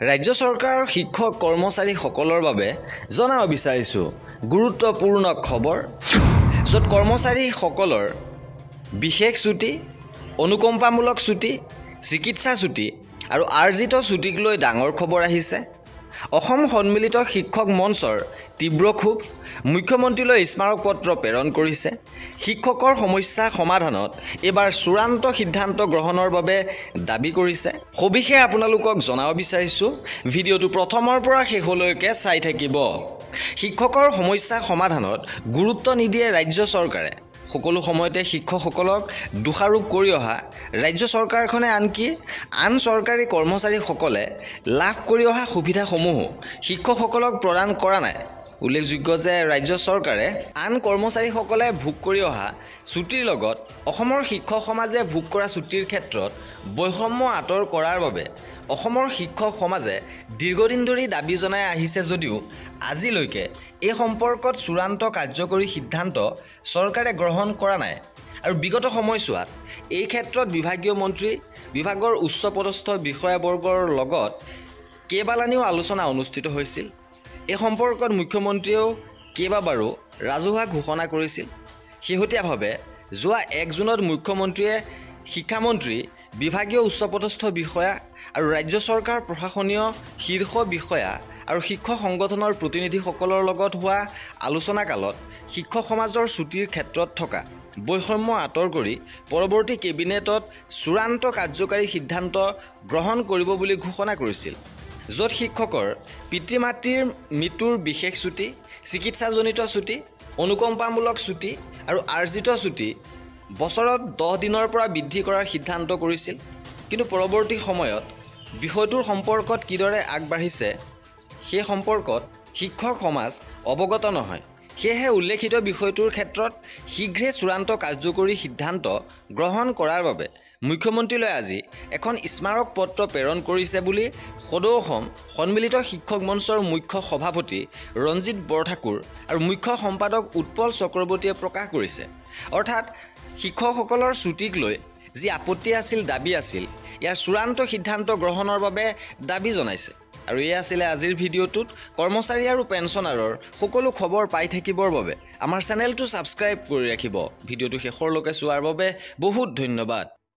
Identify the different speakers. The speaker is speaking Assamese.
Speaker 1: ৰাজ্য চৰকাৰৰ শিক্ষক কৰ্মচাৰীসকলৰ বাবে জনাব বিচাৰিছোঁ গুৰুত্বপূৰ্ণ খবৰ য'ত কৰ্মচাৰীসকলৰ বিশেষ ছুটি অনুকম্পামূলক ছুটি চিকিৎসা ছুটি আৰু আৰ্জিত ছুটিক লৈ ডাঙৰ খবৰ আহিছে অসম সন্মিলিত শিক্ষক মঞ্চৰ তীব্ৰ ক্ষোভ মুখ্যমন্ত্ৰীলৈ স্মাৰক পত্ৰ প্ৰেৰণ কৰিছে শিক্ষকৰ সমস্যা সমাধানত এবাৰ চূড়ান্ত সিদ্ধান্ত গ্ৰহণৰ বাবে দাবী কৰিছে সবিশেষ আপোনালোকক জনাব বিচাৰিছোঁ ভিডিঅ'টো প্ৰথমৰ পৰা শেষলৈকে চাই থাকিব শিক্ষকৰ সমস্যা সমাধানত গুৰুত্ব নিদিয়ে ৰাজ্য চৰকাৰে সকলো সময়তে শিক্ষকসকলক দোষাৰোপ কৰি অহা ৰাজ্য চৰকাৰখনে আনকি আন চৰকাৰী কৰ্মচাৰীসকলে লাভ কৰি অহা সুবিধাসমূহ শিক্ষকসকলক প্ৰদান কৰা নাই উল্লেখযোগ্য যে ৰাজ্য চৰকাৰে আন কৰ্মচাৰীসকলে ভোগ কৰি অহা ছুটিৰ লগত অসমৰ শিক্ষক সমাজে ভোগ কৰা ছুটিৰ ক্ষেত্ৰত বৈষম্য আঁতৰ কৰাৰ বাবে অসমৰ শিক্ষক সমাজে দীৰ্ঘদিন ধৰি দাবী জনাই আহিছে যদিও আজিলৈকে এই সম্পৰ্কত চূড়ান্ত কাৰ্যকৰী সিদ্ধান্ত চৰকাৰে গ্ৰহণ কৰা নাই আৰু বিগত সময়ছোৱাত এই ক্ষেত্ৰত বিভাগীয় মন্ত্ৰী বিভাগৰ উচ্চপদস্থ বিষয়াবৰ্গৰ লগত কেইবালানিও আলোচনা অনুষ্ঠিত হৈছিল এই সম্পৰ্কত মুখ্যমন্ত্ৰীয়েও কেইবাবাৰো ৰাজহুৱা ঘোষণা কৰিছিল শেহতীয়াভাৱে যোৱা 1 জুনত মুখ্যমন্ত্ৰীয়ে শিক্ষামন্ত্ৰী বিভাগীয় উচ্চপদস্থ বিষয়া আৰু ৰাজ্য চৰকাৰ প্ৰশাসনীয় শীৰ্ষ বিষয়া আৰু শিক্ষক সংগঠনৰ প্ৰতিনিধিসকলৰ লগত হোৱা আলোচনাকালত শিক্ষক সমাজৰ ছুটিৰ ক্ষেত্ৰত থকা বৈষম্য আঁতৰ কৰি পৰৱৰ্তী কেবিনেটত চূড়ান্ত কাৰ্যকাৰী সিদ্ধান্ত গ্ৰহণ কৰিব বুলি ঘোষণা কৰিছিল য'ত শিক্ষকৰ পিতৃ মাতৃৰ মৃত্যুৰ বিশেষ ছুটি চিকিৎসাজনিত ছুটি অনুকম্পামূলক ছুটি আৰু আৰ্জিত ছুটি বছৰত 10 দিনৰ পৰা বৃদ্ধি কৰাৰ সিদ্ধান্ত কৰিছিল কিন্তু পৰৱৰ্তী সময়ত বিষয়টোৰ সম্পৰ্কত কিদৰে আগবাঢ়িছে সেই সম্পৰ্কত শিক্ষক সমাজ অৱগত নহয় সেয়েহে উল্লেখিত বিষয়টোৰ ক্ষেত্ৰত শীঘ্ৰে চূড়ান্ত কাৰ্যকৰী সিদ্ধান্ত গ্ৰহণ কৰাৰ বাবে মুখ্যমন্ত্ৰীলৈ আজি এখন স্মাৰক পত্ৰ প্ৰেৰণ কৰিছে বুলি সদৌ অসম সন্মিলিত শিক্ষক মঞ্চৰ মুখ্য সভাপতি ৰঞ্জিত বৰঠাকুৰ আৰু মুখ্য সম্পাদক উৎপল চক্ৰৱৰ্তীয়ে প্ৰকাশ কৰিছে অৰ্থাৎ শিক্ষকসকলৰ ছুটিক লৈ যি আপত্তি আছিল দাবী আছিল ইয়াৰ চূড়ান্ত সিদ্ধান্ত গ্ৰহণৰ বাবে দাবী জনাইছে আৰু এই আছিল আজিৰ ভিডিঅ'টোত কৰ্মচাৰী আৰু পেঞ্চনাৰৰ সকলো খবৰ পাই থাকিবৰ বাবে আমাৰ চেনেলটো ছাবস্ক্ৰাইব কৰি ৰাখিব ভিডিঅ'টো শেষলৈকে চোৱাৰ বাবে বহুত ধন্যবাদ